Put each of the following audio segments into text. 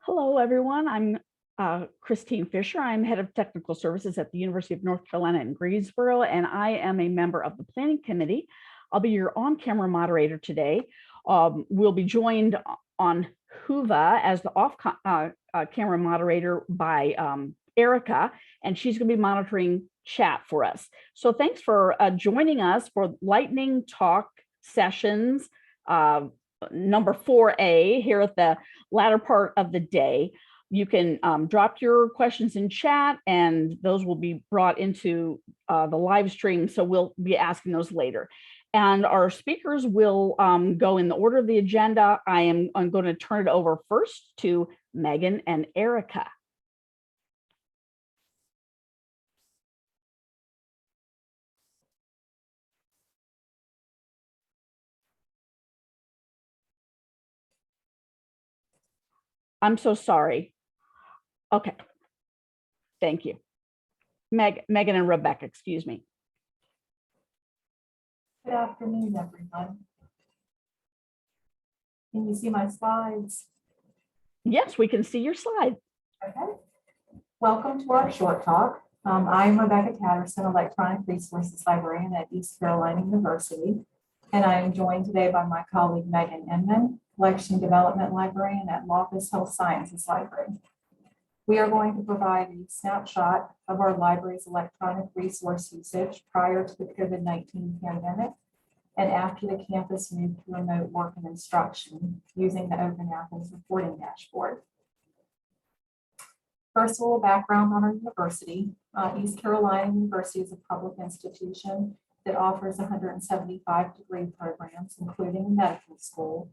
Hello, everyone. I'm Christine Fisher. I'm head of technical services at the University of North Carolina in Greensboro, and I am a member of the planning committee. I'll be your on-camera moderator today. We'll be joined on Huva as the off-camera moderator by Erica, and she's going to be monitoring chat for us. So thanks for joining us for lightning talk sessions number 4A here at the latter part of the day. You can drop your questions in chat, and those will be brought into the live stream. So we'll be asking those later. And our speakers will go in the order of the agenda. I'm going to turn it over first to Megan and Erica. I'm so sorry. Okay. Thank you. Megan and Rebecca, excuse me. Good afternoon, everyone. Can you see my slides? Yes, we can see your slide. Okay. Welcome to our short talk. I'm Rebecca Tatterson, Electronic Resources Librarian at East Carolina University, and I am joined today by my colleague Megan Inman, Collection Development Librarian at Laupus Health Sciences Library. We are going to provide a snapshot of our library's electronic resource usage prior to the COVID-19 pandemic and after the campus moved to remote work and instruction using the OpenAthens reporting dashboard. First, a little background on our university. East Carolina University is a public institution that offers 175 degree programs, including a medical school.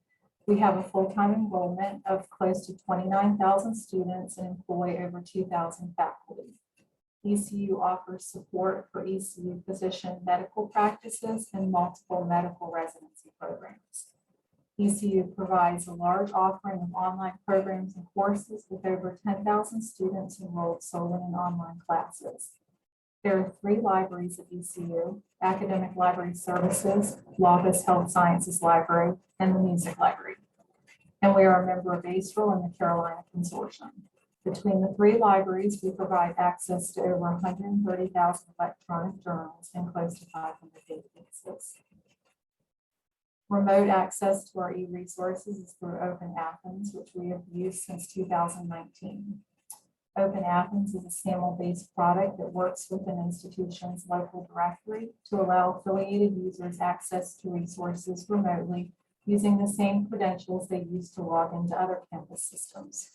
We have a full-time enrollment of close to 29,000 students and employ over 2,000 faculty. ECU offers support for ECU physician medical practices and multiple medical residency programs. ECU provides a large offering of online programs and courses with over 10,000 students enrolled solely in online classes. There are 3 libraries at ECU: Academic Library Services, Laupus Health Sciences Library, and the Music Library. And we are a member of ASTRL and the Carolina Consortium. Between the 3 libraries, we provide access to over 130,000 electronic journals and close to 500 databases. Remote access to our e-resources is through OpenAthens, which we have used since 2019. OpenAthens is a SAML-based product that works with an institution's local directory to allow affiliated users access to resources remotely using the same credentials they use to log into other campus systems.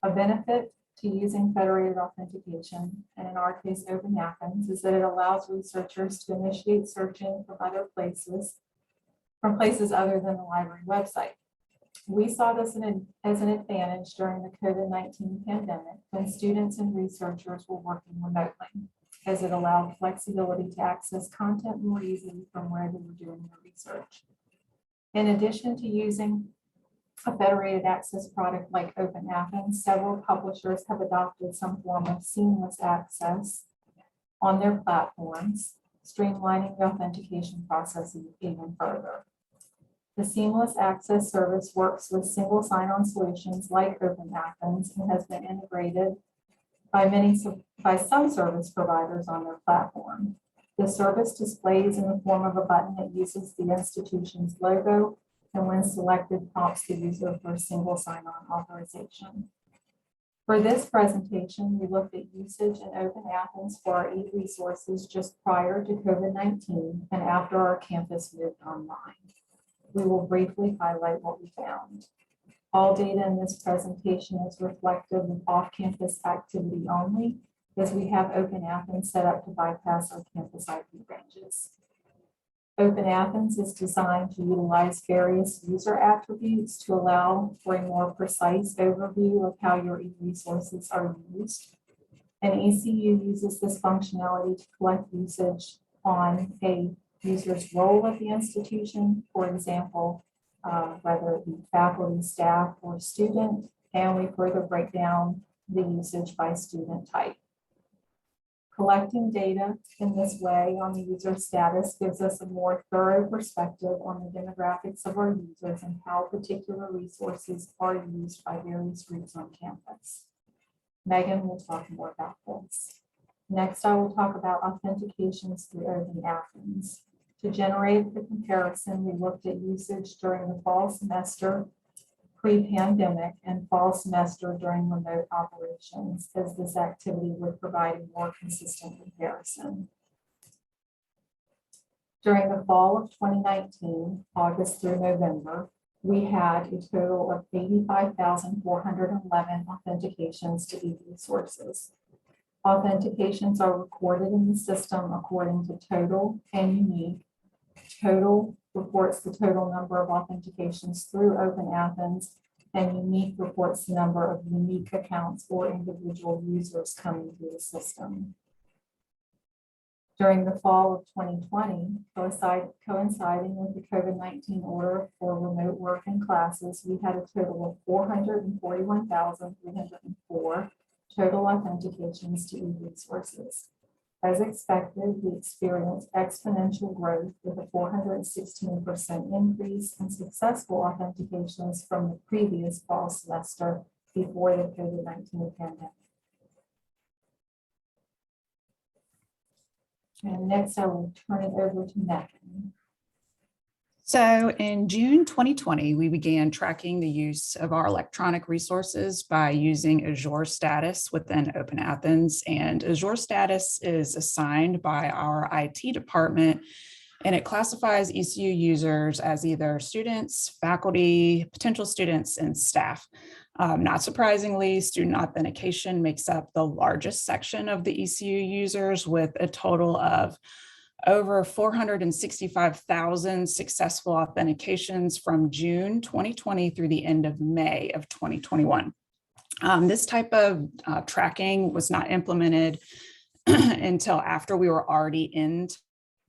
A benefit to using federated authentication, and in our case OpenAthens, is that it allows researchers to initiate searching from places other than the library website. We saw this as an advantage during the COVID-19 pandemic when students and researchers were working remotely, as it allowed flexibility to access content more easily from where they were doing their research. In addition to using a federated access product like OpenAthens, several publishers have adopted some form of seamless access on their platforms, streamlining the authentication process even further. The seamless access service works with single sign-on solutions like OpenAthens and has been integrated by some service providers on their platform. The service displays in the form of a button that uses the institution's logo, and when selected, prompts the user for a single sign-on authorization. For this presentation, we looked at usage in OpenAthens for our e-resources just prior to COVID-19 and after our campus moved online. We will briefly highlight what we found. All data in this presentation is reflective of off-campus activity only, as we have OpenAthens set up to bypass our campus IP ranges. OpenAthens is designed to utilize various user attributes to allow for a more precise overview of how your e-resources are used. And ECU uses this functionality to collect usage on a user's role at the institution, for example, whether it be faculty, staff, or student, and we further break down the usage by student type. Collecting data in this way on the user status gives us a more thorough perspective on the demographics of our users and how particular resources are used by various groups on campus. Megan will talk more about this. Next, I will talk about authentications through OpenAthens. To generate the comparison, we looked at usage during the fall semester pre-pandemic and fall semester during remote operations, as this activity would provide a more consistent comparison. During the fall of 2019, August through November, we had a total of 85,411 authentications to e-resources. Authentications are recorded in the system according to total and unique. Total reports the total number of authentications through OpenAthens, and unique reports the number of unique accounts or individual users coming through the system. During the fall of 2020, coinciding with the COVID-19 order for remote work and classes, we had a total of 441,304 total authentications to e-resources. As expected, we experienced exponential growth with a 416% increase in successful authentications from the previous fall semester before the COVID-19 pandemic. And next, I will turn it over to Megan. So in June 2020, we began tracking the use of our electronic resources by using Azure Status within OpenAthens. And Azure Status is assigned by our IT department, and it classifies ECU users as either students, faculty, potential students, and staff. Not surprisingly, student authentication makes up the largest section of the ECU users, with a total of over 465,000 successful authentications from June 2020 through the end of May of 2021. This type of tracking was not implemented until after we were already in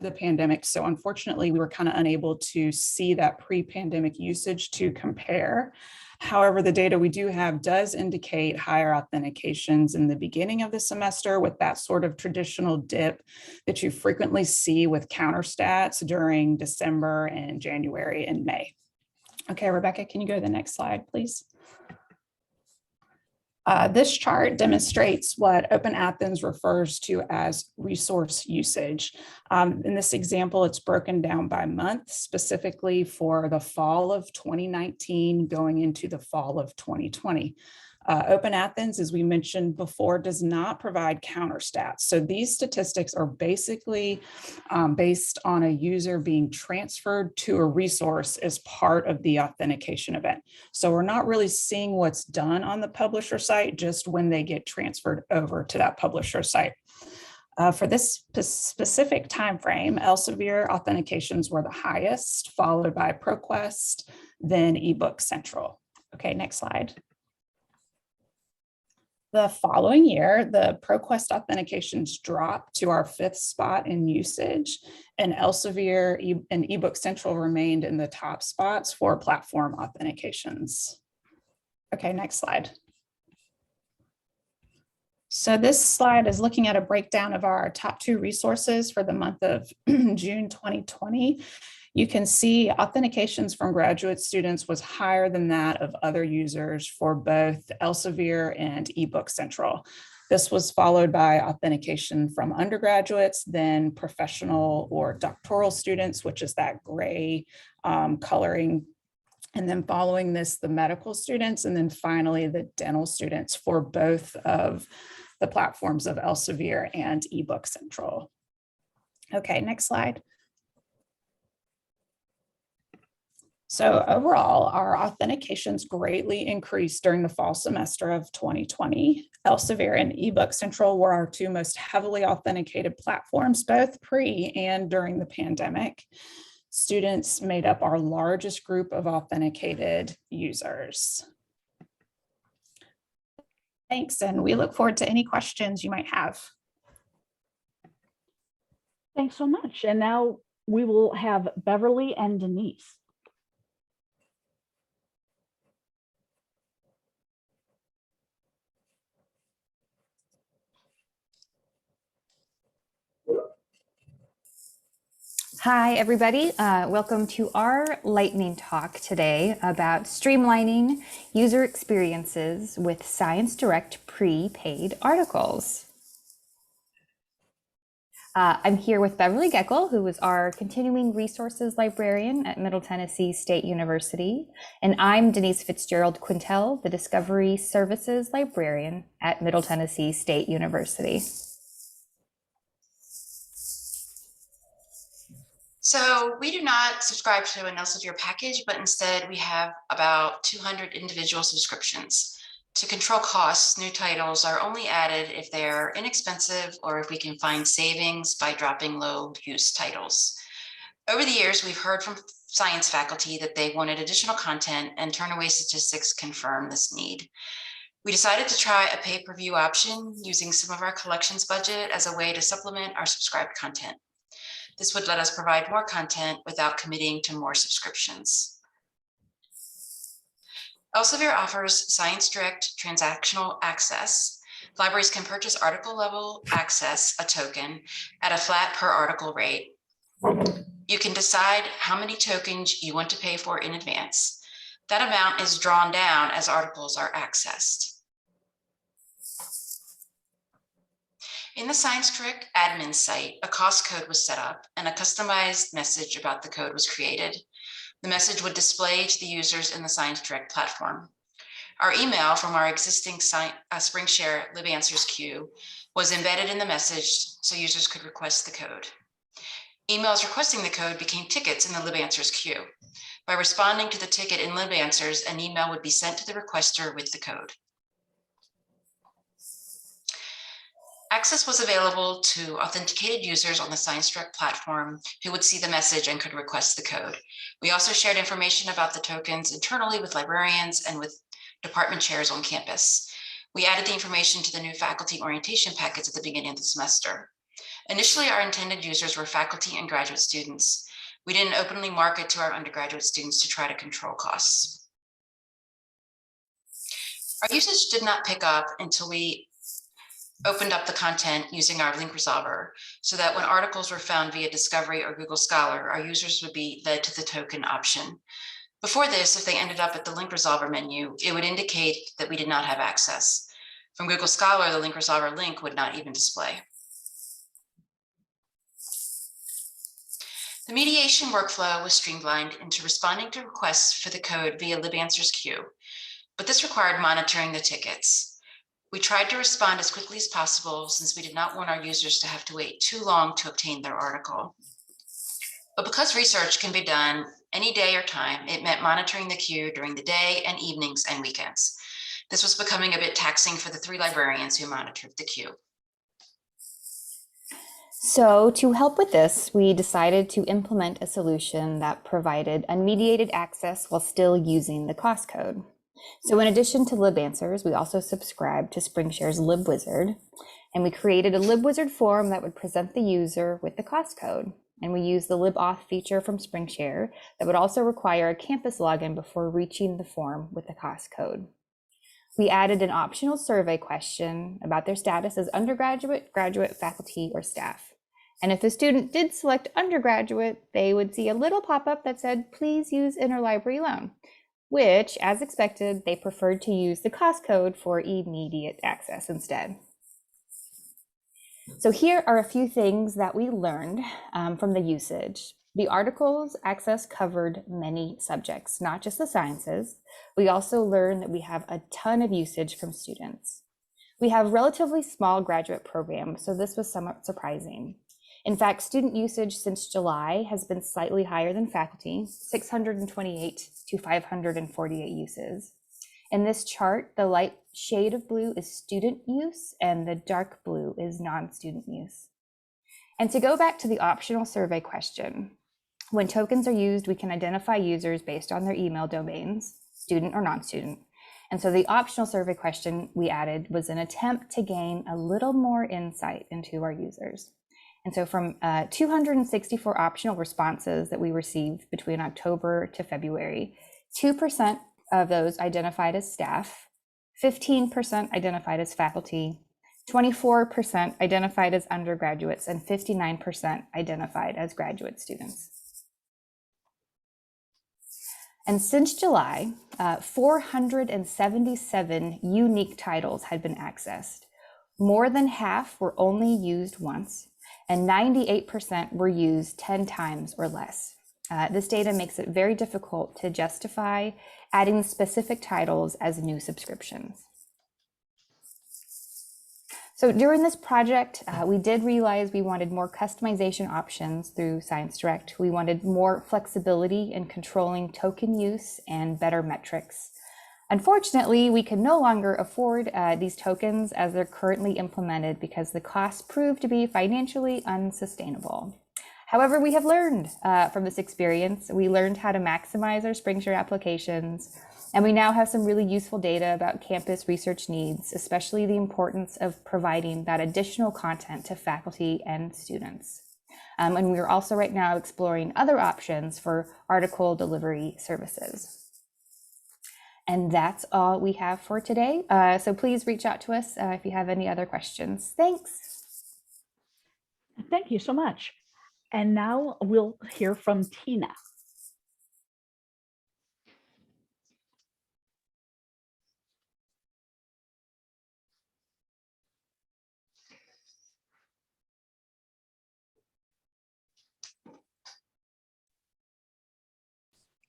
the pandemic. So unfortunately, we were kind of unable to see that pre-pandemic usage to compare. However, the data we do have does indicate higher authentications in the beginning of the semester, with that sort of traditional dip that you frequently see with counter stats during December and January and May. Okay, Rebecca, can you go to the next slide, please? This chart demonstrates what OpenAthens refers to as resource usage. In this example, it's broken down by month, specifically for the fall of 2019 going into the fall of 2020. OpenAthens, as we mentioned before, does not provide counter stats. So these statistics are basically based on a user being transferred to a resource as part of the authentication event. So we're not really seeing what's done on the publisher site, just when they get transferred over to that publisher site. For this specific time frame, Elsevier authentications were the highest, followed by ProQuest, then eBook Central. Okay, next slide. The following year, the ProQuest authentications dropped to our 5th spot in usage, and Elsevier and eBook Central remained in the top spots for platform authentications. Okay, next slide. So this slide is looking at a breakdown of our top 2 resources for the month of June 2020. You can see authentications from graduate students was higher than that of other users for both Elsevier and eBook Central. This was followed by authentication from undergraduates, then professional or doctoral students, which is that gray coloring. And then following this, the medical students, and then finally the dental students for both of the platforms of Elsevier and eBook Central. Okay, next slide. So overall, our authentications greatly increased during the fall semester of 2020. Elsevier and eBook Central were our 2 most heavily authenticated platforms, both pre and during the pandemic. Students made up our largest group of authenticated users. Thanks, and we look forward to any questions you might have. Thanks so much. And now we will have Beverly and Denise. Hi, everybody. Welcome to our lightning talk today about streamlining user experiences with ScienceDirect prepaid articles. I'm here with Beverly Geckle, who is our continuing resources librarian at Middle Tennessee State University. And I'm Denise FitzGerald Quintel, the Discovery Services librarian at Middle Tennessee State University. So we do not subscribe to an Elsevier package, but instead we have about 200 individual subscriptions. To control costs, new titles are only added if they're inexpensive or if we can find savings by dropping low-use titles. Over the years, we've heard from science faculty that they wanted additional content, and turnaway statistics confirm this need. We decided to try a pay-per-view option using some of our collections budget as a way to supplement our subscribed content. This would let us provide more content without committing to more subscriptions. Elsevier offers ScienceDirect transactional access. Libraries can purchase article level access, a token, at a flat per article rate. You can decide how many tokens you want to pay for in advance. That amount is drawn down as articles are accessed. In the ScienceDirect admin site, a cost code was set up and a customized message about the code was created. The message would display to the users in the ScienceDirect platform. Our email from our existing SpringShare LibAnswers queue was embedded in the message so users could request the code. Emails requesting the code became tickets in the LibAnswers queue. By responding to the ticket in LibAnswers, an email would be sent to the requester with the code. Access was available to authenticated users on the ScienceDirect platform who would see the message and could request the code. We also shared information about the tokens internally with librarians and with department chairs on campus. We added the information to the new faculty orientation packets at the beginning of the semester. Initially, our intended users were faculty and graduate students. We didn't openly market to our undergraduate students to try to control costs. Our usage did not pick up until we opened up the content using our link resolver so that when articles were found via Discovery or Google Scholar, our users would be led to the token option. Before this, if they ended up at the link resolver menu, it would indicate that we did not have access. From Google Scholar, the link resolver link would not even display. The mediation workflow was streamlined into responding to requests for the code via LibAnswers queue, but this required monitoring the tickets. We tried to respond as quickly as possible since we did not want our users to have to wait too long to obtain their article. But because research can be done any day or time, it meant monitoring the queue during the day and evenings and weekends. This was becoming a bit taxing for the 3 librarians who monitored the queue. So to help with this, we decided to implement a solution that provided unmediated access while still using the cost code. So in addition to LibAnswers, we also subscribed to SpringShare's LibWizard, and we created a LibWizard form that would present the user with the cost code. And we used the LibAuth feature from SpringShare that would also require a campus login before reaching the form with the cost code. We added an optional survey question about their status as undergraduate, graduate, faculty, or staff. And if the student did select undergraduate, they would see a little pop-up that said, please use interlibrary loan, which, as expected, they preferred to use the cost code for immediate access instead. So here are a few things that we learned from the usage. The articles access covered many subjects, not just the sciences. We also learned that we have a ton of usage from students. We have relatively small graduate programs, so this was somewhat surprising. In fact, student usage since July has been slightly higher than faculty, 628 to 548 uses. In this chart, the light shade of blue is student use and the dark blue is non-student use. And to go back to the optional survey question, when tokens are used, we can identify users based on their email domains, student or non-student. And so the optional survey question we added was an attempt to gain a little more insight into our users. And so from 264 optional responses that we received between October to February, 2% of those identified as staff, 15% identified as faculty, 24% identified as undergraduates, and 59% identified as graduate students. And since July, 477 unique titles had been accessed. More than half were only used once, and 98% were used 10 times or less. This data makes it very difficult to justify adding specific titles as new subscriptions. So during this project, we did realize we wanted more customization options through ScienceDirect. We wanted more flexibility in controlling token use and better metrics. Unfortunately, we can no longer afford these tokens as they're currently implemented because the costs proved to be financially unsustainable. However, we have learned from this experience. We learned how to maximize our SpringShare applications, and we now have some really useful data about campus research needs, especially the importance of providing that additional content to faculty and students. And we are also right now exploring other options for article delivery services. And that's all we have for today. So please reach out to us if you have any other questions. Thanks. Thank you so much. And now we'll hear from Tina.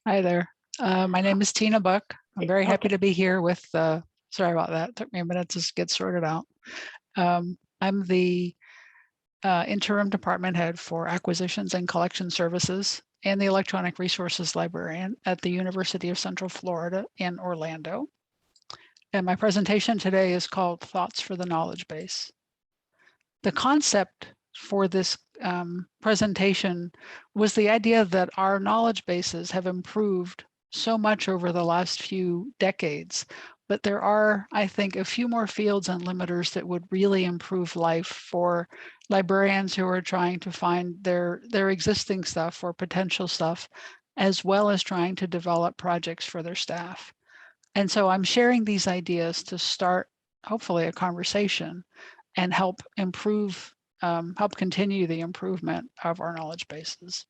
Hi there. My name is Tina Buck. I'm very happy to be here with, sorry about that. It took me a minute to get sorted out. I'm the interim department head for acquisitions and collection services and the electronic resources librarian at the University of Central Florida in Orlando. And my presentation today is called Thoughts for the Knowledge Base. The concept for this presentation was the idea that our knowledge bases have improved so much over the last few decades, but there are, I think, a few more fields and limiters that would really improve life for librarians who are trying to find their existing stuff or potential stuff, as well as trying to develop projects for their staff. And so I'm sharing these ideas to start, hopefully, a conversation and help improve, help continue the improvement of our knowledge bases.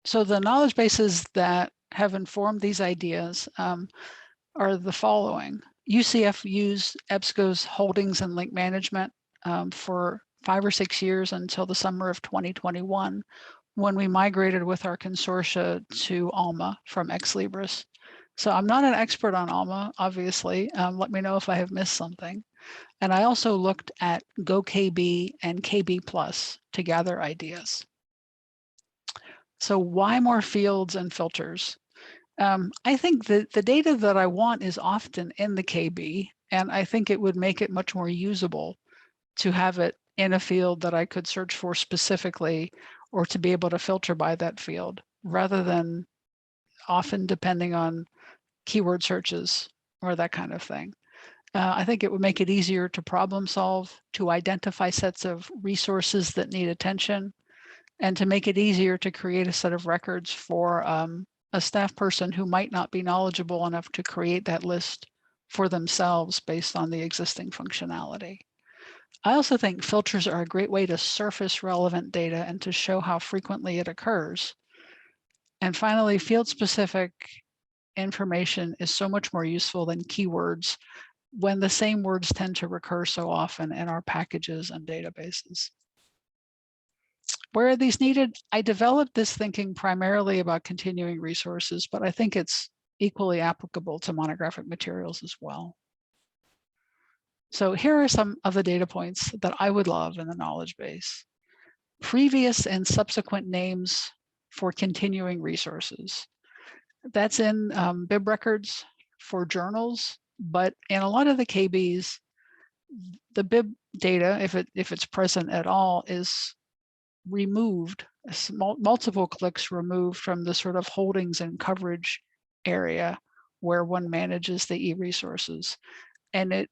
So the knowledge bases that have informed these ideas are the following. UCF used EBSCO's holdings and link management for 5 or 6 years until the summer of 2021, when we migrated with our consortia to Alma from Ex Libris. So I'm not an expert on Alma, obviously. Let me know if I have missed something. And I also looked at GoKB and KB Plus to gather ideas. So why more fields and filters? I think that the data that I want is often in the KB, and I think it would make it much more usable to have it in a field that I could search for specifically, or to be able to filter by that field, rather than often depending on keyword searches or that kind of thing. I think it would make it easier to problem solve, to identify sets of resources that need attention, and to make it easier to create a set of records for a staff person who might not be knowledgeable enough to create that list for themselves based on the existing functionality. I also think filters are a great way to surface relevant data and to show how frequently it occurs. And finally, field-specific information is so much more useful than keywords when the same words tend to recur so often in our packages and databases. Where are these needed? I developed this thinking primarily about continuing resources, but I think it's equally applicable to monographic materials as well. So here are some of the data points that I would love in the knowledge base. Previous and subsequent names for continuing resources. That's in bib records for journals, but in a lot of the KBs, the bib data, if it's present at all, is removed, multiple clicks removed from the sort of holdings and coverage area where one manages the e-resources. And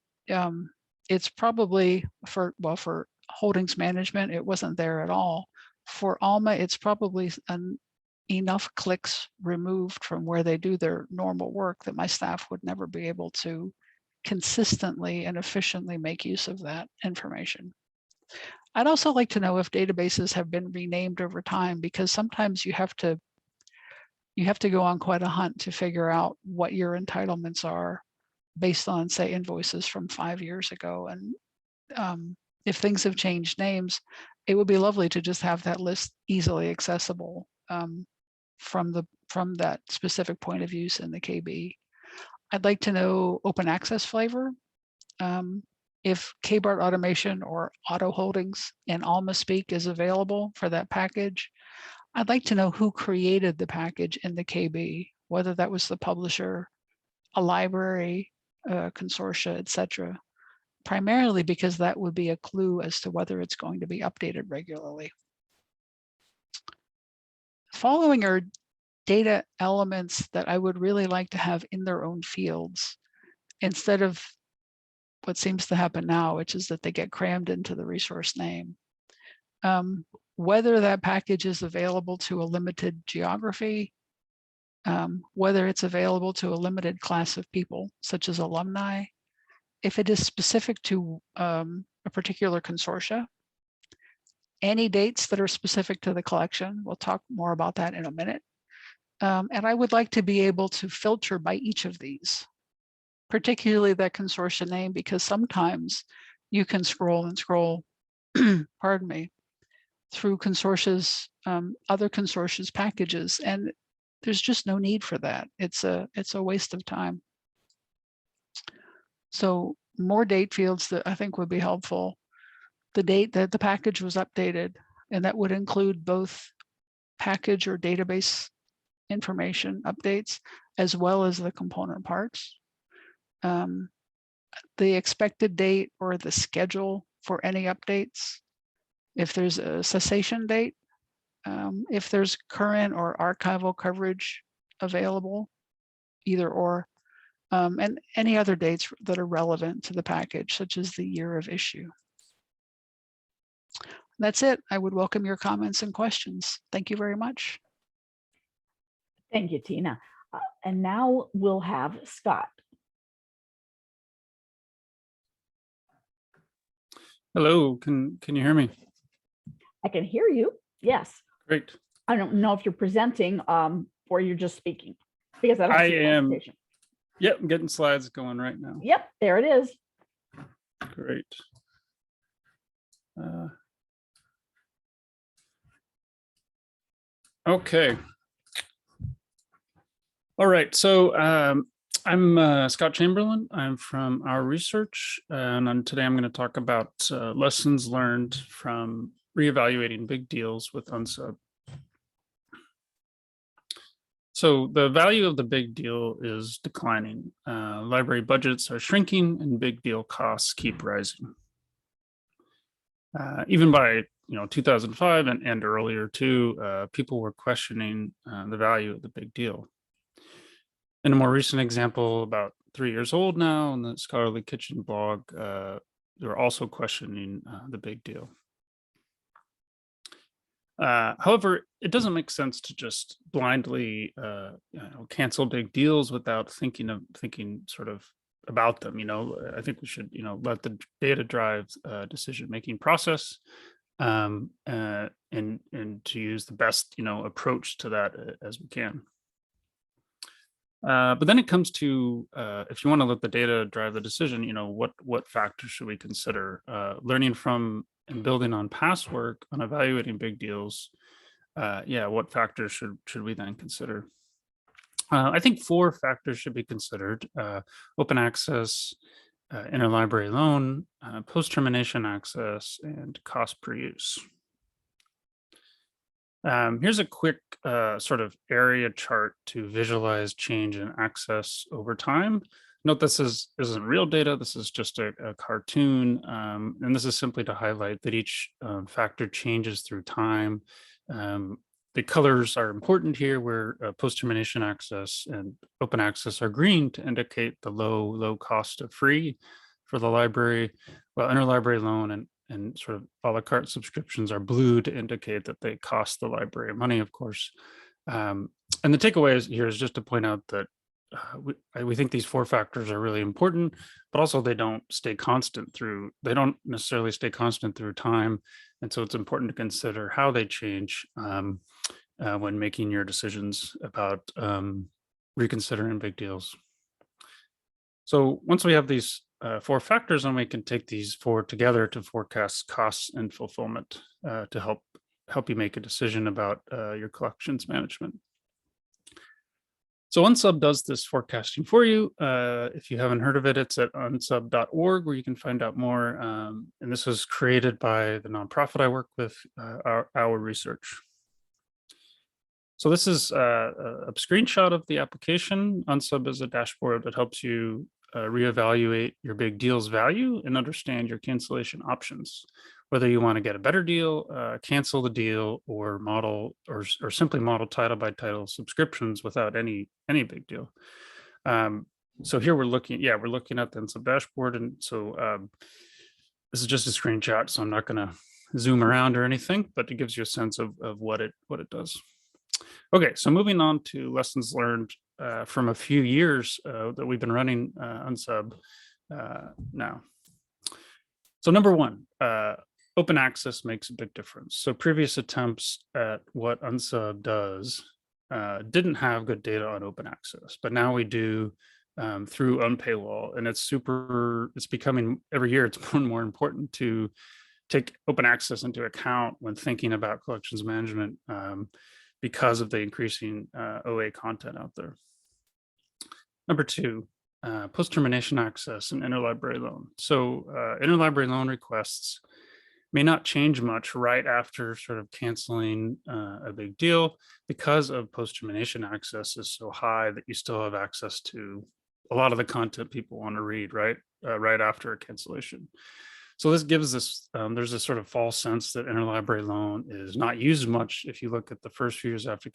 it's probably for holdings management, it wasn't there at all. For Alma, it's probably enough clicks removed from where they do their normal work that my staff would never be able to consistently and efficiently make use of that information. I'd also like to know if databases have been renamed over time, because sometimes you have to go on quite a hunt to figure out what your entitlements are based on, say, invoices from 5 years ago. And if things have changed names, it would be lovely to just have that list easily accessible from that specific point of use in the KB. I'd like to know open access flavor. If KBART automation or auto holdings in AlmaSpeak is available for that package. I'd like to know who created the package in the KB, whether that was the publisher, a library, consortia, etc. Primarily because that would be a clue as to whether it's going to be updated regularly. Following are data elements that I would really like to have in their own fields, instead of what seems to happen now, which is that they get crammed into the resource name. Whether that package is available to a limited geography, whether it's available to a limited class of people, such as alumni, if it is specific to a particular consortia, any dates that are specific to the collection. We'll talk more about that in a minute. And I would like to be able to filter by each of these, particularly that consortia name, because sometimes you can scroll and scroll, pardon me, through consortia's, other consortia's packages, and there's just no need for that. It's a waste of time. So more date fields that I think would be helpful. The date that the package was updated, and that would include both package or database information updates, as well as the component parts. The expected date or the schedule for any updates. If there's a cessation date, if there's current or archival coverage available, either or, and any other dates that are relevant to the package, such as the year of issue. That's it. I would welcome your comments and questions. Thank you very much. Thank you, Tina. And now we'll have Scott. Hello, can you hear me? I can hear you. Yes. Great. I don't know if you're presenting or you're just speaking, because I don't see the am. presentation. Yep, I'm getting slides going right now. Yep, there it is. Great. Okay. All right, so I'm Scott Chamberlain. I'm from OurResearch, and today I'm going to talk about lessons learned from reevaluating big deals with Unsub. So the value of the big deal is declining. Library budgets are shrinking and big deal costs keep rising. Even by 2005 and earlier too, people were questioning the value of the big deal. In a more recent example, about 3 years old now, in the Scholarly Kitchen blog, they're also questioning the big deal. However, it doesn't make sense to just blindly cancel big deals without thinking sort of about them. I think we should let the data drive decision-making process, and to use the best approach to that as we can. But then it comes to if you want to let the data drive the decision, what factors should we consider? Learning from and building on past work on evaluating big deals, what factors should we then consider? I think 4 factors should be considered: open access, interlibrary loan, post-termination access, and cost per use. Here's a quick sort of area chart to visualize change in access over time. Note this isn't real data. This is just a cartoon. And this is simply to highlight that each factor changes through time. The colors are important here, where post-termination access and open access are green to indicate the low cost of free for the library, while interlibrary loan and sort of a la carte subscriptions are blue to indicate that they cost the library money, of course. And the takeaway here is just to point out that we think these 4 factors are really important, but also they don't necessarily stay constant through time. And so it's important to consider how they change when making your decisions about reconsidering big deals. So once we have these 4 factors, then we can take these 4 together to forecast costs and fulfillment to help you make a decision about your collections management. So Unsub does this forecasting for you. If you haven't heard of it, it's at unsub.org where you can find out more. And this was created by the nonprofit I work with, OurResearch. So this is a screenshot of the application. Unsub is a dashboard that helps you reevaluate your big deal's value and understand your cancellation options, whether you want to get a better deal, cancel the deal, or simply model title by title subscriptions without any big deal. So here we're looking at the Unsub dashboard, and so this is just a screenshot, so I'm not going to zoom around or anything, but it gives you a sense of what it does. Okay, so moving on to lessons learned from a few years that we've been running Unsub now. So number 1, open access makes a big difference. So previous attempts at what Unsub does didn't have good data on open access, but now we do through Unpaywall, and it's becoming every year it's more and more important to take open access into account when thinking about collections management because of the increasing OA content out there. Number 2, post-termination access and interlibrary loan. So interlibrary loan requests may not change much right after sort of canceling a big deal because of post-termination access is so high that you still have access to a lot of the content people want to read right after a cancellation. So this gives us, there's a sort of false sense that interlibrary loan is not used much if you look at the first few years after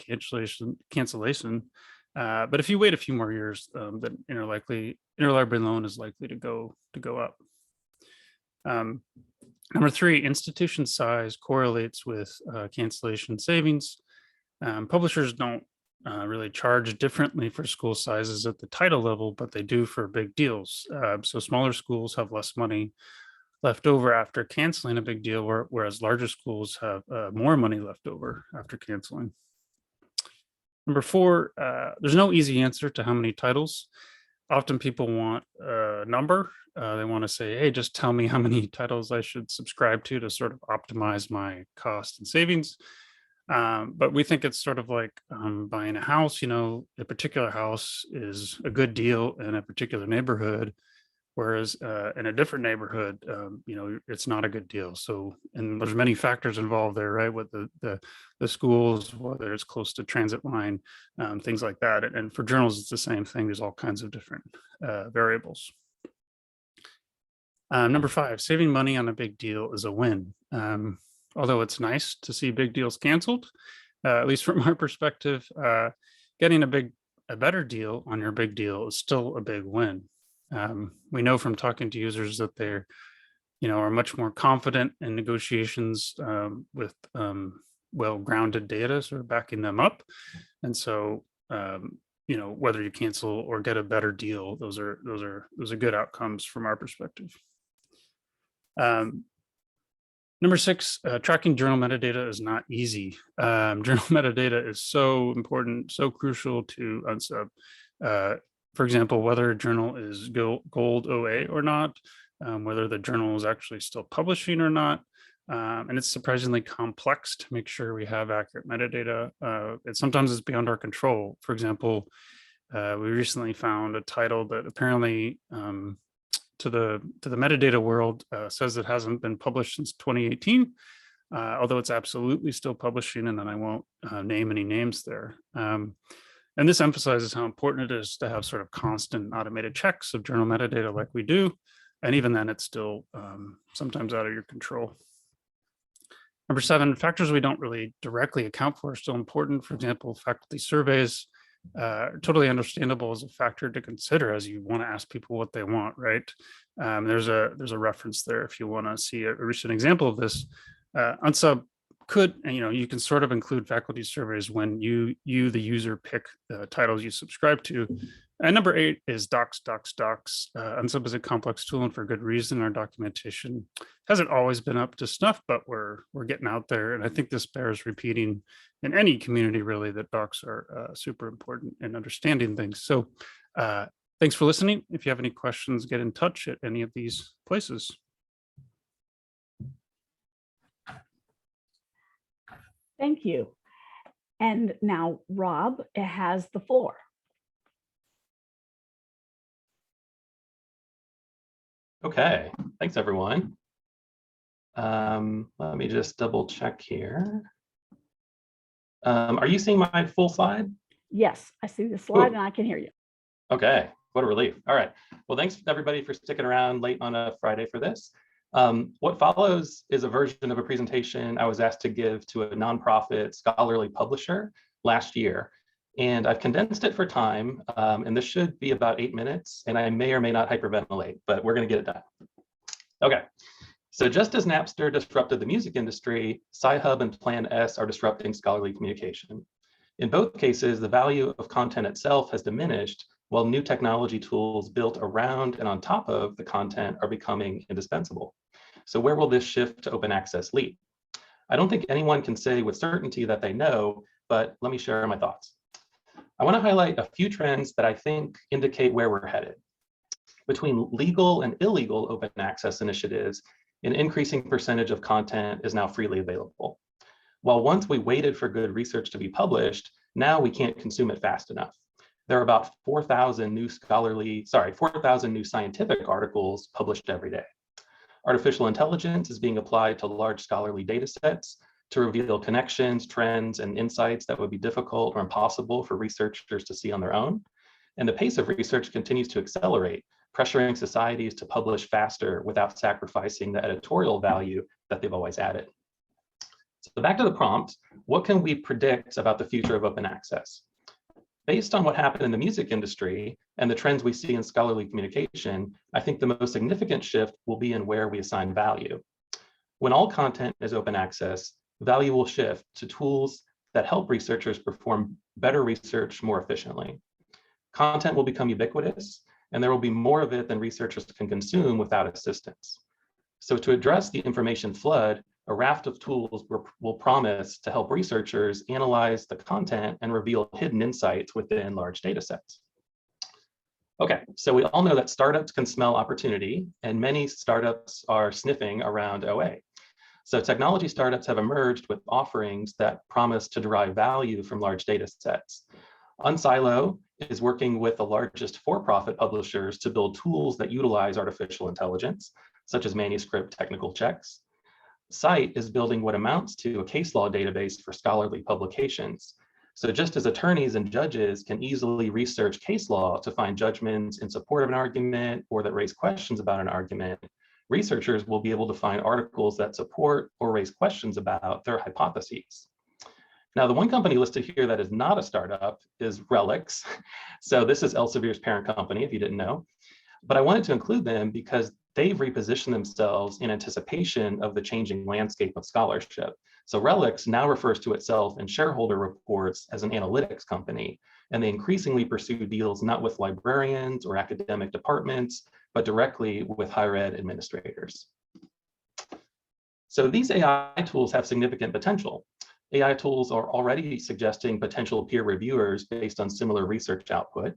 cancellation. But if you wait a few more years, then interlibrary loan is likely to go up. Number 3, institution size correlates with cancellation savings. Publishers don't really charge differently for school sizes at the title level, but they do for big deals. So smaller schools have less money left over after canceling a big deal, whereas larger schools have more money left over after canceling. Number 4, there's no easy answer to how many titles. Often people want a number. They want to say, hey, just tell me how many titles I should subscribe to sort of optimize my cost and savings. But we think it's sort of like buying a house. A particular house is a good deal in a particular neighborhood, whereas in a different neighborhood, it's not a good deal. So, and there's many factors involved there, right? With the schools, whether it's close to transit line, things like that. And for journals, it's the same thing. There's all kinds of different variables. Number 5, saving money on a big deal is a win. Although it's nice to see big deals canceled, at least from our perspective, getting a better deal on your big deal is still a big win. We know from talking to users that they're, are much more confident in negotiations with well-grounded data sort of backing them up. And so, whether you cancel or get a better deal, those are good outcomes from our perspective. Number 6, tracking journal metadata is not easy. Journal metadata is so important, so crucial to Unsub. For example, whether a journal is gold OA or not, whether the journal is actually still publishing or not. And it's surprisingly complex to make sure we have accurate metadata. Sometimes it's beyond our control. For example, we recently found a title that apparently to the metadata world says it hasn't been published since 2018, although it's absolutely still publishing, and then I won't name any names there. And this emphasizes how important it is to have sort of constant automated checks of journal metadata like we do. And even then, it's still sometimes out of your control. Number 7, factors we don't really directly account for are still important. For example, faculty surveys are totally understandable as a factor to consider as you want to ask people what they want, right? There's a reference there if you want to see a recent example of this. Unsub could, and you can sort of include faculty surveys when you the user pick the titles you subscribe to. And number 8 is docs. Unsub is a complex tool, and for good reason. Our documentation hasn't always been up to snuff, but we're getting out there. And I think this bears repeating in any community, really, that docs are super important in understanding things. So thanks for listening. If you have any questions, get in touch at any of these places. Thank you. And now Rob has the floor. Okay, thanks everyone. Let me just double check here. Are you seeing my full slide? Yes, I see the slide and I can hear you. Okay, what a relief. All right, well, thanks everybody for sticking around late on a Friday for this. What follows is a version of a presentation I was asked to give to a nonprofit scholarly publisher last year. And I've condensed it for time, and this should be about 8 minutes, and I may or may not hyperventilate, but we're gonna get it done. Okay, so just as Napster disrupted the music industry, Sci-Hub and Plan S are disrupting scholarly communication. In both cases, the value of content itself has diminished, while new technology tools built around and on top of the content are becoming indispensable. So where will this shift to open access lead? I don't think anyone can say with certainty that they know, but let me share my thoughts. I want to highlight a few trends that I think indicate where we're headed. Between legal and illegal open access initiatives, an increasing percentage of content is now freely available. While once we waited for good research to be published, now we can't consume it fast enough. There are about 4,000 new scientific articles published every day. Artificial intelligence is being applied to large scholarly data sets to reveal connections, trends, and insights that would be difficult or impossible for researchers to see on their own. And the pace of research continues to accelerate, pressuring societies to publish faster without sacrificing the editorial value that they've always added. So back to the prompt, what can we predict about the future of open access? Based on what happened in the music industry and the trends we see in scholarly communication, I think the most significant shift will be in where we assign value. When all content is open access, value will shift to tools that help researchers perform better research more efficiently. Content will become ubiquitous, and there will be more of it than researchers can consume without assistance. So to address the information flood, a raft of tools will promise to help researchers analyze the content and reveal hidden insights within large data sets. Okay, so we all know that startups can smell opportunity, and many startups are sniffing around OA. So technology startups have emerged with offerings that promise to derive value from large data sets. Unsilo is working with the largest for-profit publishers to build tools that utilize artificial intelligence, such as manuscript technical checks. Cite is building what amounts to a case law database for scholarly publications. So just as attorneys and judges can easily research case law to find judgments in support of an argument or that raise questions about an argument, researchers will be able to find articles that support or raise questions about their hypotheses. Now, the one company listed here that is not a startup is Relics. So this is Elsevier's parent company, if you didn't know. But I wanted to include them because they've repositioned themselves in anticipation of the changing landscape of scholarship. So Relics now refers to itself in shareholder reports as an analytics company, and they increasingly pursue deals not with librarians or academic departments, but directly with higher ed administrators. So these AI tools have significant potential. AI tools are already suggesting potential peer reviewers based on similar research output.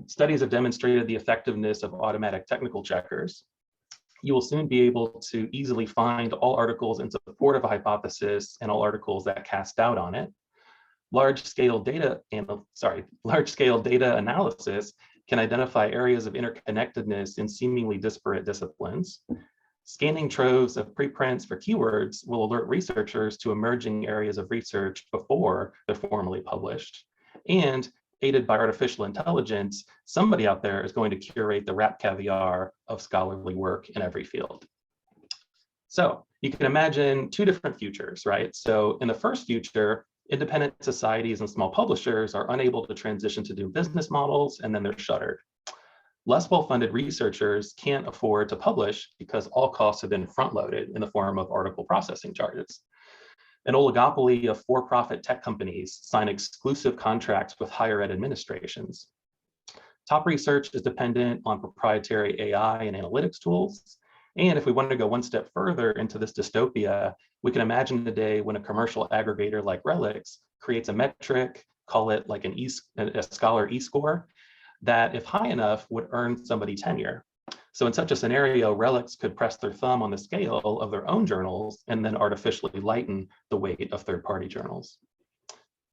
Studies have demonstrated the effectiveness of automatic technical checkers. You will soon be able to easily find all articles in support of a hypothesis and all articles that cast doubt on it. Large-scale data analysis can identify areas of interconnectedness in seemingly disparate disciplines. Scanning troves of preprints for keywords will alert researchers to emerging areas of research before they're formally published. And aided by artificial intelligence, somebody out there is going to curate the rap caviar of scholarly work in every field. So you can imagine two different futures, right? So in the first future, independent societies and small publishers are unable to transition to new business models, and then they're shuttered. Less well-funded researchers can't afford to publish because all costs have been front-loaded in the form of article processing charges. An oligopoly of for-profit tech companies sign exclusive contracts with higher ed administrations. Top research is dependent on proprietary AI and analytics tools. And if we wanted to go one step further into this dystopia, we can imagine a day when a commercial aggregator like Relics creates a metric, call it like a scholar e-score, that if high enough would earn somebody tenure. So in such a scenario, Relics could press their thumb on the scale of their own journals and then artificially lighten the weight of third-party journals.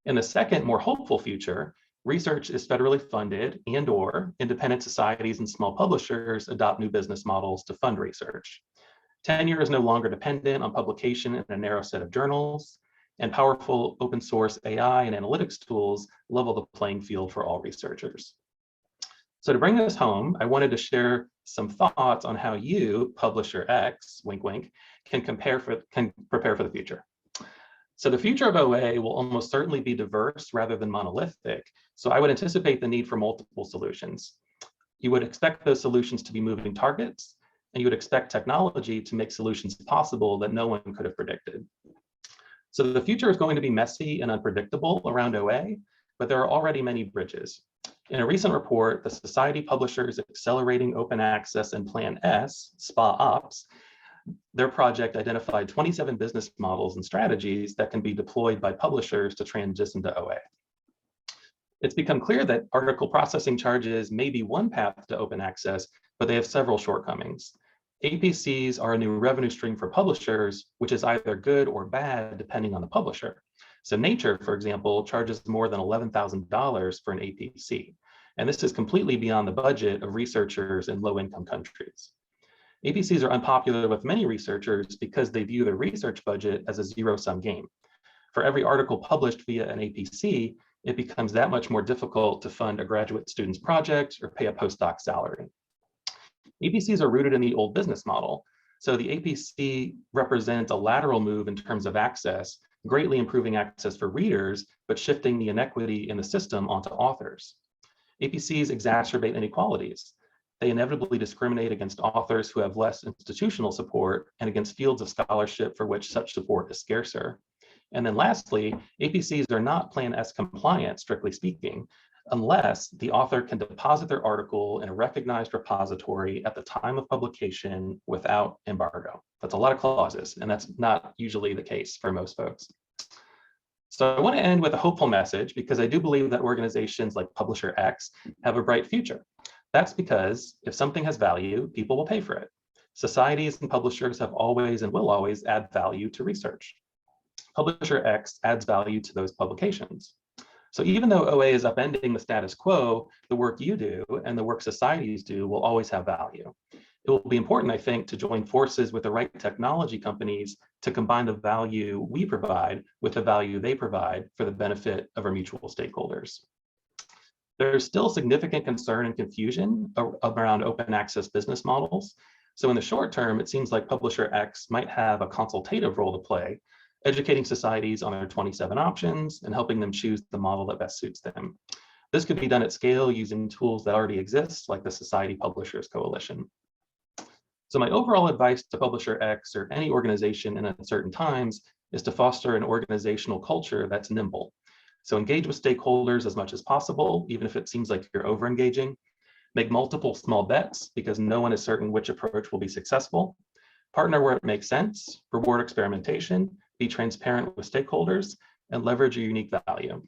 In the second, more hopeful future, research is federally funded and/or independent societies and small publishers adopt new business models to fund research. Tenure is no longer dependent on publication in a narrow set of journals, and powerful open source AI and analytics tools level the playing field for all researchers. So to bring this home, I wanted to share some thoughts on how you, publisher X, wink, wink, can prepare for the future. So the future of OA will almost certainly be diverse rather than monolithic. So I would anticipate the need for multiple solutions. You would expect those solutions to be moving targets, and you would expect technology to make solutions possible that no one could have predicted. So the future is going to be messy and unpredictable around OA, but there are already many bridges. In a recent report, the Society Publishers Accelerating Open Access and Plan S, SPA-OPS, their project identified 27 business models and strategies that can be deployed by publishers to transition to OA. It's become clear that article processing charges may be one path to open access, but they have several shortcomings. APCs are a new revenue stream for publishers, which is either good or bad depending on the publisher. So Nature, for example, charges more than $11,000 for an APC, and this is completely beyond the budget of researchers in low-income countries. APCs are unpopular with many researchers because they view their research budget as a zero-sum game. For every article published via an APC, it becomes that much more difficult to fund a graduate student's project or pay a postdoc salary. APCs are rooted in the old business model, so the APC represents a lateral move in terms of access, greatly improving access for readers, but shifting the inequity in the system onto authors. APCs exacerbate inequalities. They inevitably discriminate against authors who have less institutional support and against fields of scholarship for which such support is scarcer. And then lastly, APCs are not Plan S compliant, strictly speaking, unless the author can deposit their article in a recognized repository at the time of publication without embargo. That's a lot of clauses, and that's not usually the case for most folks. So I want to end with a hopeful message because I do believe that organizations like Publisher X have a bright future. That's because if something has value, people will pay for it. Societies and publishers have always and will always add value to research. Publisher X adds value to those publications. So even though OA is upending the status quo, the work you do and the work societies do will always have value. It will be important, I think, to join forces with the right technology companies to combine the value we provide with the value they provide for the benefit of our mutual stakeholders. There's still significant concern and confusion around open access business models. So in the short term, it seems like Publisher X might have a consultative role to play, educating societies on their 27 options and helping them choose the model that best suits them. This could be done at scale using tools that already exist, like the Society Publishers Coalition. So my overall advice to Publisher X or any organization in uncertain times is to foster an organizational culture that's nimble. So engage with stakeholders as much as possible, even if it seems like you're over-engaging. Make multiple small bets because no one is certain which approach will be successful. Partner where it makes sense, reward experimentation, be transparent with stakeholders, and leverage your unique value.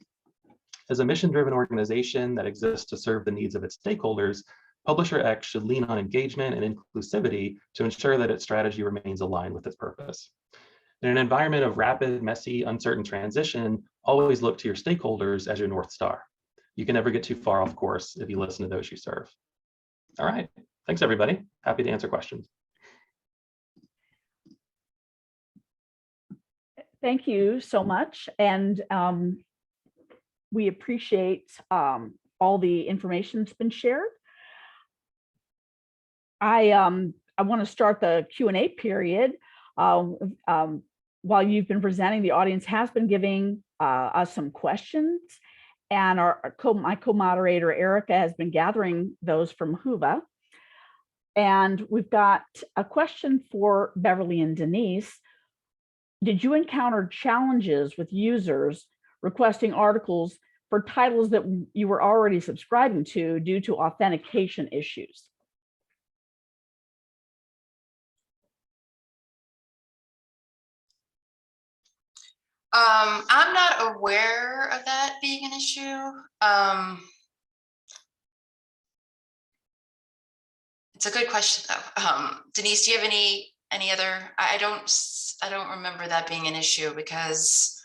As a mission-driven organization that exists to serve the needs of its stakeholders, Publisher X should lean on engagement and inclusivity to ensure that its strategy remains aligned with its purpose. In an environment of rapid, messy, uncertain transition, always look to your stakeholders as your North Star. You can never get too far off course if you listen to those you serve. All right, thanks everybody. Happy to answer questions. Thank you so much. And we appreciate all the information that's been shared. I want to start the Q&A period. While you've been presenting, the audience has been giving us some questions, and my co-moderator Erica has been gathering those from Whova. And we've got a question for Beverly and Denise. did you encounter challenges with users requesting articles for titles that you were already subscribing to due to authentication issues? I'm not aware of that being an issue. It's a good question though. Denise, do you have any other? I don't remember that being an issue because,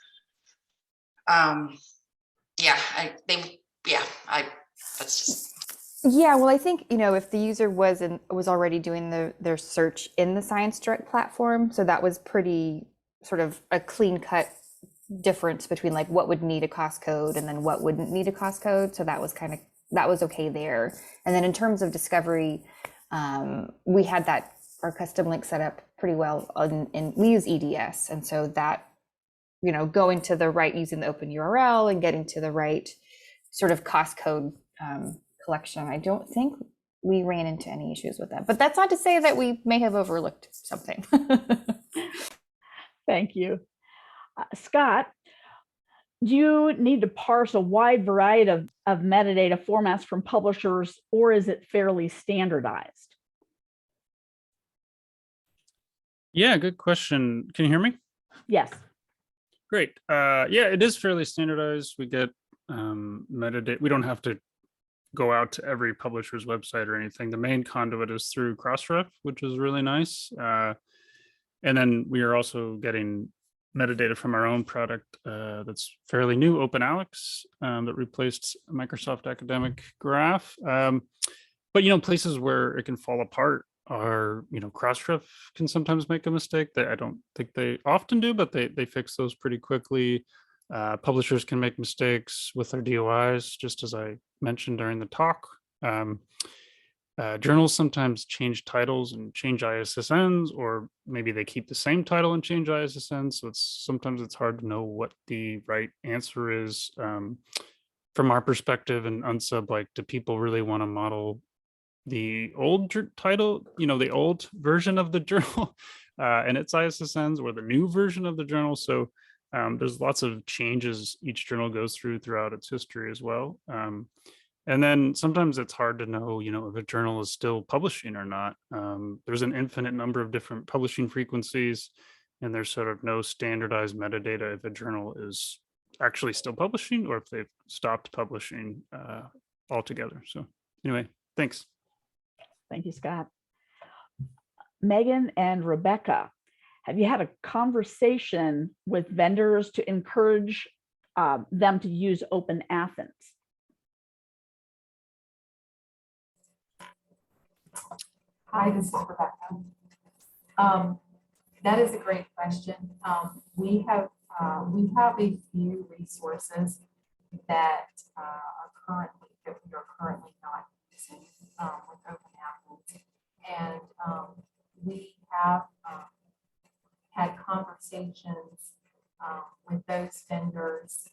yeah, that's just. Yeah, well, I think, if the user was already doing their search in the ScienceDirect platform, so that was pretty sort of a clean cut difference between like what would need a cost code and then what wouldn't need a cost code. So that was okay there. And then in terms of discovery, we had our custom link set up pretty well and we use EDS. And so that, going to the right, using the open URL and getting to the right sort of cost code collection, I don't think we ran into any issues with that. But that's not to say that we may have overlooked something. Thank you. Scott, do you need to parse a wide variety of metadata formats from publishers, or is it fairly standardized? Yeah, good question. Can you hear me? Yes. Great. Yeah, it is fairly standardized. We get metadata. We don't have to go out to every publisher's website or anything. The main conduit is through Crossref, which is really nice. And then we are also getting metadata from our own product that's fairly new, OpenAlex, that replaced Microsoft Academic Graph. But places where it can fall apart are, Crossref can sometimes make a mistake. That I don't think they often do, but they fix those pretty quickly. Publishers can make mistakes with their DOIs, just as I mentioned during the talk. Journals sometimes change titles and change ISSNs, or maybe they keep the same title and change ISSNs. So sometimes it's hard to know what the right answer is. From our perspective in Unsub, like, do people really want to model the old title, the old version of the journal and its ISSNs, or the new version of the journal? So there's lots of changes each journal goes throughout its history as well. And then sometimes it's hard to know, if a journal is still publishing or not. There's an infinite number of different publishing frequencies, and there's sort of no standardized metadata if a journal is actually still publishing or if they've stopped publishing altogether. So anyway, thanks. Thank you, Scott. Megan and Rebecca, have you had a conversation with vendors to encourage them to use OpenAthens? Hi, this is Rebecca. That is a great question. We have a few resources that we are currently not using with OpenAthens, and we have had conversations with those vendors.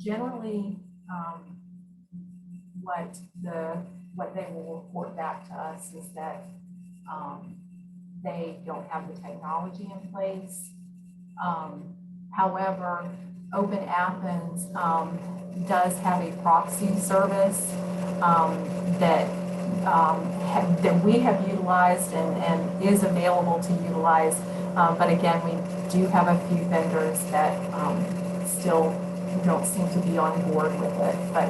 Generally. What they will report back to us is that they don't have the technology in place. However, OpenAthens does have a proxy service that we have utilized and is available to utilize. But again, we do have a few vendors that still don't seem to be on board with it. But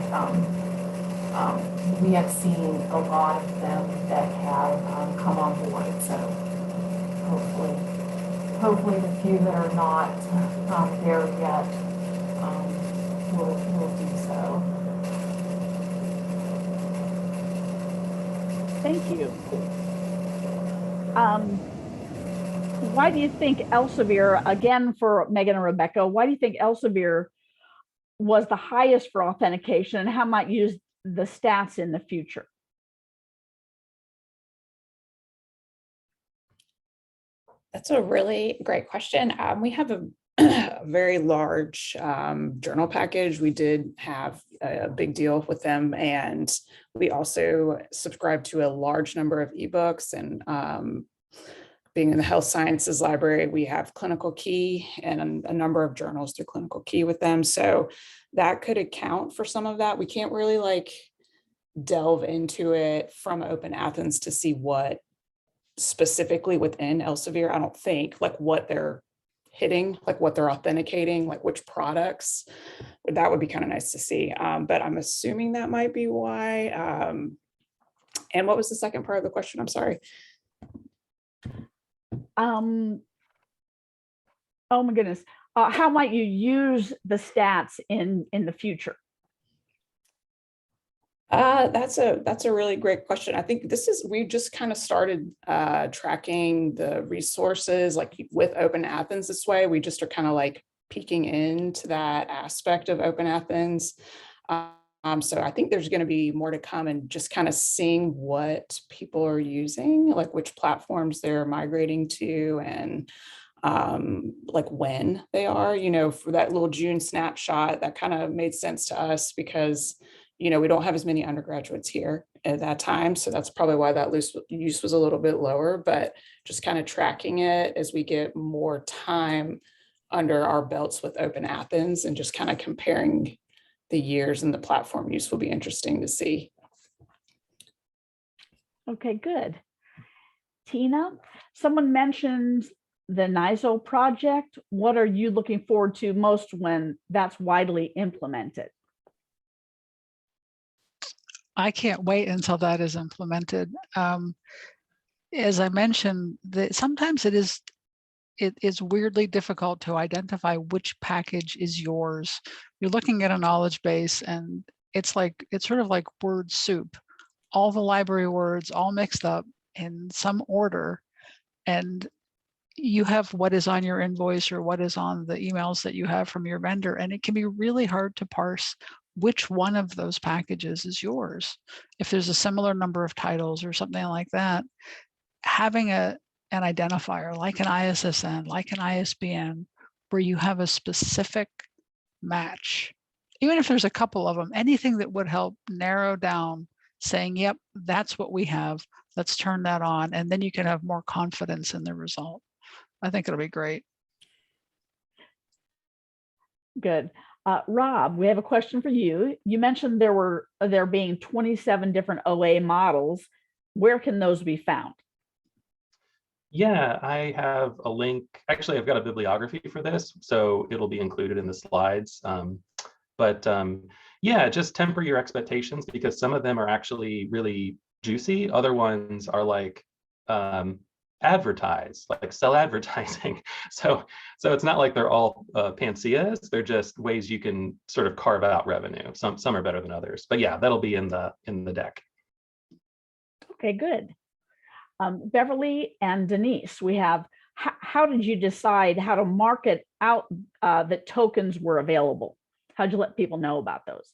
we have seen a lot of them that have come on board. So hopefully the few that are not there yet will do so. Thank you. Why do you think Elsevier, again for Megan and Rebecca, why do you think Elsevier was the highest for authentication, and how might you use the stats in the future? That's a really great question. We have a very large journal package. We did have a big deal with them, and we also subscribe to a large number of ebooks and being in the health sciences library, we have Clinical Key and a number of journals through Clinical Key with them. So that could account for some of that. We can't really like delve into it from OpenAthens to see what specifically within Elsevier, I don't think, like what they're hitting, like what they're authenticating, like which products. That would be kind of nice to see. But I'm assuming that might be why. And what was the second part of the question? I'm sorry. Oh my goodness. How might you use the stats in the future? That's a really great question. I think we just kind of started tracking the resources like with OpenAthens this way. We just are kind of like peeking into that aspect of OpenAthens. So I think there's going to be more to come and just kind of seeing what people are using, like which platforms they're migrating to and like when they are, for that little June snapshot, that kind of made sense to us because we don't have as many undergraduates here at that time. So that's probably why that use was a little bit lower, but just kind of tracking it as we get more time under our belts with OpenAthens and just kind of comparing the years and the platform use will be interesting to see. Okay, good. Tina, someone mentioned the NISO project. What are you looking forward to most when that's widely implemented? I can't wait until that is implemented. As I mentioned, sometimes it is weirdly difficult to identify which package is yours. You're looking at a knowledge base and it's sort of like word soup, all the library words all mixed up in some order. And you have what is on your invoice or what is on the emails that you have from your vendor. And it can be really hard to parse which one of those packages is yours. If there's a similar number of titles or something like that, having an identifier like an ISSN, like an ISBN, where you have a specific match, even if there's a couple of them, anything that would help narrow down saying, yep, that's what we have, let's turn that on, and then you can have more confidence in the result. I think it'll be great. Good. Rob, we have a question for you. You mentioned there being 27 different OA models. Where can those be found? Yeah, I have a link. Actually, I've got a bibliography for this, so it'll be included in the slides. Yeah, just temper your expectations because some of them are actually really juicy. Other ones are like advertise, like sell advertising. So it's not like they're all panaceas. They're just ways you can sort of carve out revenue. Some are better than others, but yeah, that'll be in the deck. Okay, good. Beverly and Denise, we have, how did you decide how to market out that tokens were available? How'd you let people know about those?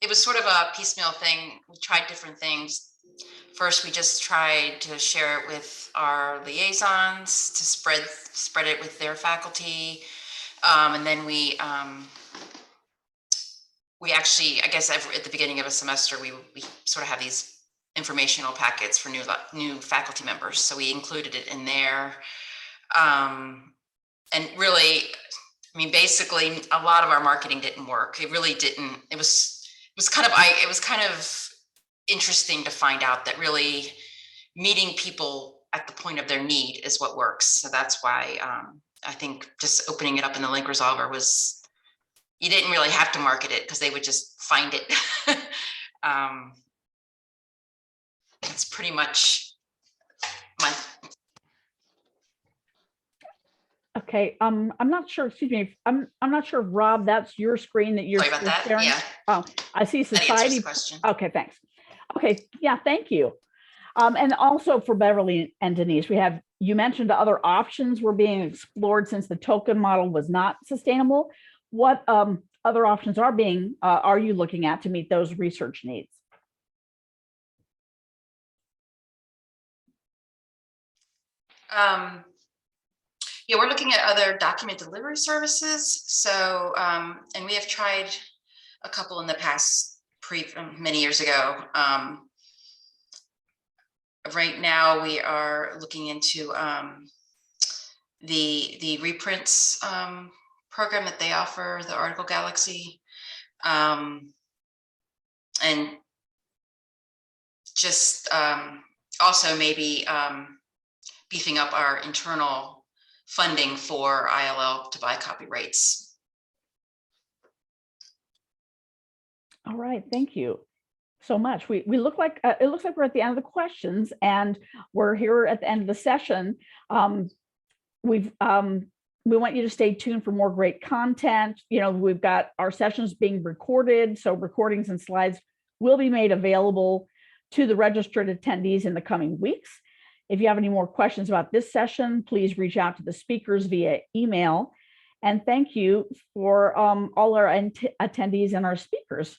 It was sort of a piecemeal thing. We tried different things. First, we just tried to share it with our liaisons to spread it with their faculty. And then we actually, I guess at the beginning of a semester, we sort of have these informational packets for new faculty members. So we included it in there. And really, I mean, basically a lot of our marketing didn't work. It really didn't. It was kind of interesting to find out that really meeting people at the point of their need is what works. So that's why I think just opening it up in the link resolver you didn't really have to market it because they would just find it. That's pretty much my. Okay, I'm not sure, excuse me, I'm not sure, Rob, that's your screen that you're Sorry about that, sharing? yeah. Oh, I see That answers society. the question. Okay, thanks. Okay, yeah, thank you. And also for Beverly and Denise, you mentioned other options were being explored since the token model was not sustainable. What other options are you looking at to meet those research needs? Yeah, we're looking at other document delivery services. So, and we have tried a couple in the past many years ago. Right now, we are looking into the reprints program that they offer, the Article Galaxy, and just also maybe beefing up our internal funding for ILL to buy copyrights. All right, thank you so much. We look like it looks like we're at the end of the questions, and we're here at the end of the session. We want you to stay tuned for more great content. You know, we've got our sessions being recorded, so recordings and slides will be made available to the registered attendees in the coming weeks. If you have any more questions about this session, please reach out to the speakers via email. And thank you for all our attendees and our speakers.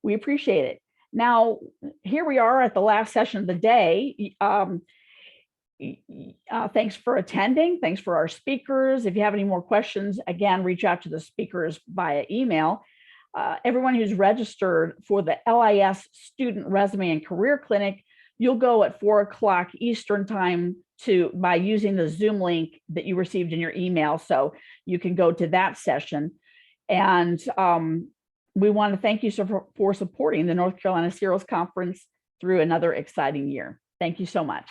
We appreciate it. Now, here we are at the last session of the day. Thanks for attending. Thanks for our speakers. If you have any more questions, again, reach out to the speakers via email. Everyone who's registered for the LIS Student Resume and Career Clinic, you'll go at 4 o'clock Eastern time by using the Zoom link that you received in your email. So you can go to that session. And we want to thank you for supporting the North Carolina Serials Conference through another exciting year. Thank you so much.